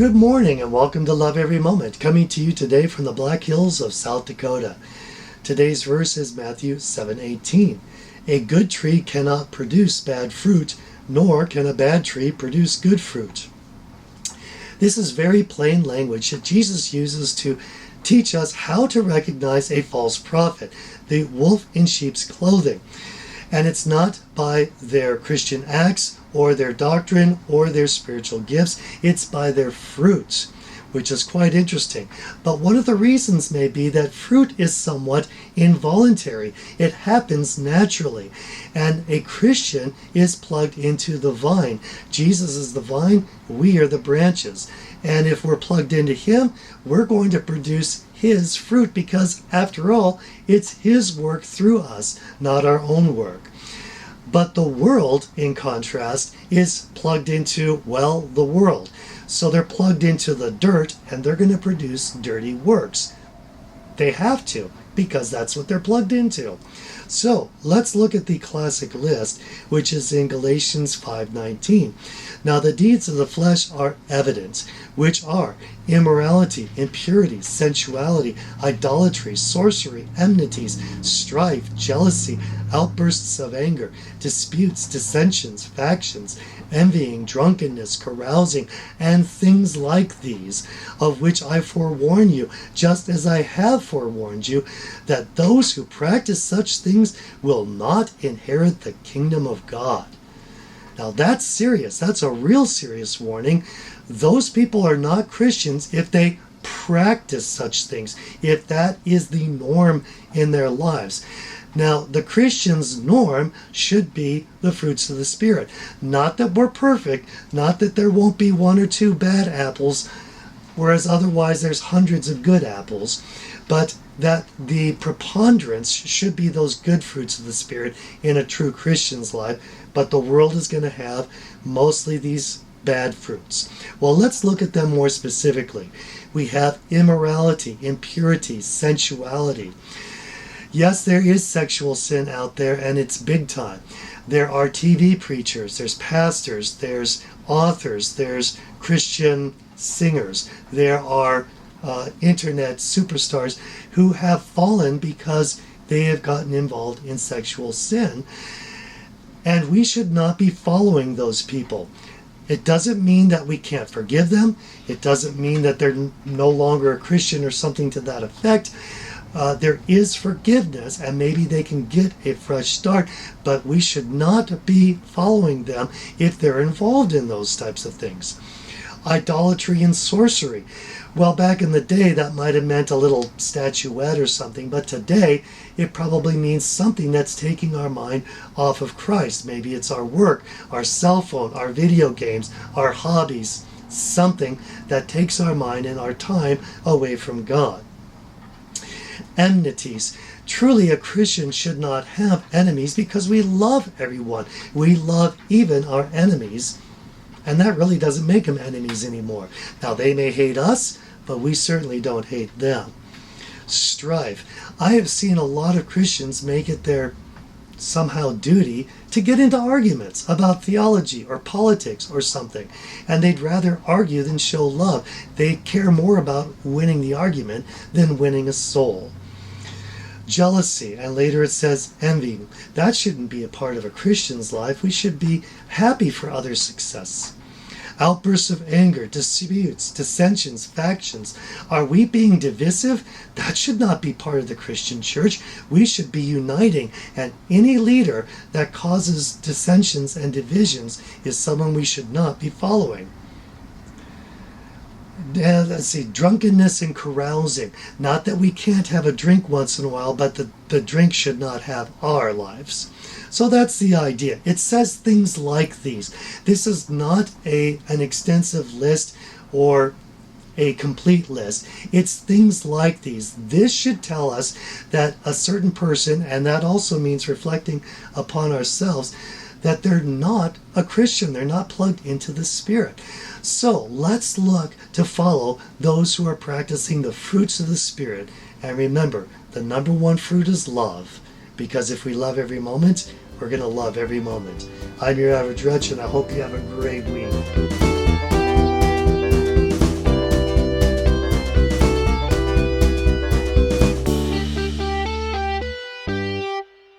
Good morning and welcome to Love Every Moment, coming to you today from the Black Hills of South Dakota. Today's verse is Matthew 7:18. A good tree cannot produce bad fruit, nor can a bad tree produce good fruit. This is very plain language that Jesus uses to teach us how to recognize a false prophet, the wolf in sheep's clothing. And it's not by their Christian acts or their doctrine or their spiritual gifts. It's by their fruits, which is quite interesting. But one of the reasons may be that fruit is somewhat involuntary. It happens naturally. And a Christian is plugged into the vine. Jesus is the vine, we are the branches. And if we're plugged into Him, we're going to produce His fruit because, after all, it's His work through us, not our own work. But the world, in contrast, is plugged into, well, the world. So they're plugged into the dirt, and they're going to produce dirty works. They have to, because that's what they're plugged into. So let's look at the classic list, which is in Galatians 5:19. Now the deeds of the flesh are evident, which are immorality, impurity, sensuality, idolatry, sorcery, enmities, strife, jealousy, outbursts of anger, disputes, dissensions, factions, envying, drunkenness, carousing, and things like these, of which I forewarn you, just as I have forewarned you, that those who practice such things will not inherit the kingdom of God. Now that's serious. That's a real serious warning. Those people are not Christians if they practice such things, if that is the norm in their lives. Now, the Christian's norm should be the fruits of the Spirit. Not that we're perfect, not that there won't be one or two bad apples, whereas otherwise there's hundreds of good apples, but that the preponderance should be those good fruits of the Spirit in a true Christian's life, but the world is going to have mostly these bad fruits. Well, let's look at them more specifically. We have immorality, impurity, sensuality. Yes, there is sexual sin out there, and it's big time. There are TV preachers, there's pastors, there's authors, there's Christian singers, there are internet superstars who have fallen because they have gotten involved in sexual sin. And we should not be following those people. It doesn't mean that we can't forgive them. It doesn't mean that they're no longer a Christian or something to that effect. There is forgiveness, and maybe they can get a fresh start, but we should not be following them if they're involved in those types of things. Idolatry and sorcery. Well, back in the day, that might have meant a little statuette or something, but today, it probably means something that's taking our mind off of Christ. Maybe it's our work, our cell phone, our video games, our hobbies, something that takes our mind and our time away from God. Enmities. Truly, a Christian should not have enemies because we love everyone. We love even our enemies. And that really doesn't make them enemies anymore. Now, they may hate us, but we certainly don't hate them. Strife. I have seen a lot of Christians make it their somehow duty to get into arguments about theology or politics or something. And they'd rather argue than show love. They care more about winning the argument than winning a soul. Jealousy, and later it says envy. That shouldn't be a part of a Christian's life. We should be happy for others' success. Outbursts of anger, disputes, dissensions, factions. Are we being divisive? That should not be part of the Christian church. We should be uniting, and any leader that causes dissensions and divisions is someone we should not be following. Let's see, drunkenness and carousing. Not that we can't have a drink once in a while, but the drink should not have our lives. So that's the idea. It says things like these. This is not an extensive list or a complete list. It's things like these. This should tell us that a certain person, and that also means reflecting upon ourselves, that they're not a Christian. They're not plugged into the Spirit. So let's look to follow those who are practicing the fruits of the Spirit. And remember, the number one fruit is love. Because if we love every moment, we're going to love every moment. I'm your average wretch, and I hope you have a great week.